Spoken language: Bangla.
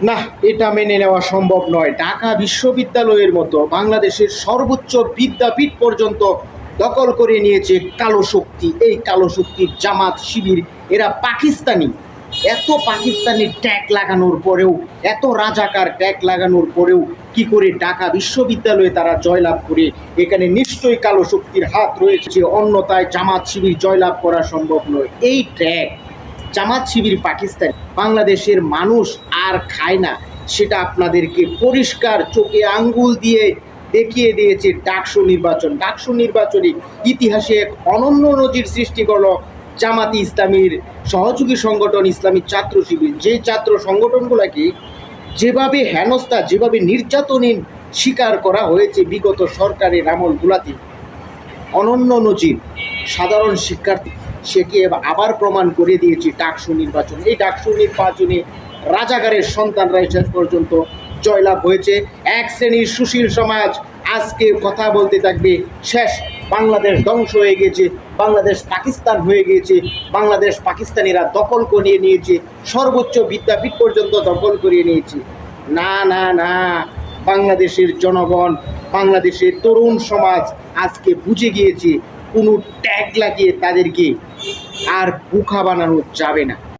না, এটা মেনে নেওয়া সম্ভব নয়। ঢাকা বিশ্ববিদ্যালয়ের মতো বাংলাদেশের সর্বোচ্চ বিদ্যাপীঠ পর্যন্ত দখল করে নিয়েছে কালো শক্তি। এই কালো শক্তির জামাত শিবির, এরা পাকিস্তানি। এত পাকিস্তানি ট্যাগ লাগানোর পরেও, এত রাজাকার ট্যাগ লাগানোর পরেও কি করে ঢাকা বিশ্ববিদ্যালয়ে তারা জয়লাভ করে? এখানে নিশ্চয়ই কালো শক্তির হাত রয়েছে, অন্যথায় জামাত শিবির জয়লাভ করা সম্ভব নয়। এই ট্যাগ জামাত শিবির পাকিস্তান, বাংলাদেশের মানুষ আর খায় না, সেটা আপনাদেরকে পরিষ্কার চোখে আঙ্গুল দিয়ে দেখিয়ে দিয়েছে ডাকসু নির্বাচন। ডাকসু নির্বাচনে ইতিহাসে এক অনন্য নজির সৃষ্টি করলো জামাতি ইসলামীর সহযোগী সংগঠন ইসলামী ছাত্র শিবির। যে ছাত্র সংগঠনগুলোকে যেভাবে হেনস্থা, যেভাবে নির্যাতনের শিকার করা হয়েছে বিগত সরকারের আমলগুলাতে, অনন্য নজির। সাধারণ শিক্ষার্থী সেকে আবার প্রমাণ করে দিয়েছে ডাকসু নির্বাচন। এই ডাকসু নির্বাচনে রাজাকারের সন্তানরা শেষ পর্যন্ত জয়লাভ হয়েছে। এক শ্রেণীর সুশীল সমাজ আজকে কথা বলতে থাকবে শেষ, বাংলাদেশ ধ্বংস হয়ে গেছে, বাংলাদেশ পাকিস্তান হয়ে গিয়েছে, বাংলাদেশ পাকিস্তানিরা দখল করিয়ে নিয়েছে, সর্বোচ্চ বিদ্যাপীঠ পর্যন্ত দখল করিয়ে নিয়েছে। না না না, বাংলাদেশের জনগণ, বাংলাদেশের তরুণ সমাজ আজকে বুঝে গিয়েছে কোনো ট্যাগ লাগিয়ে তাদেরকে আর বোকা বানানো যাবে না।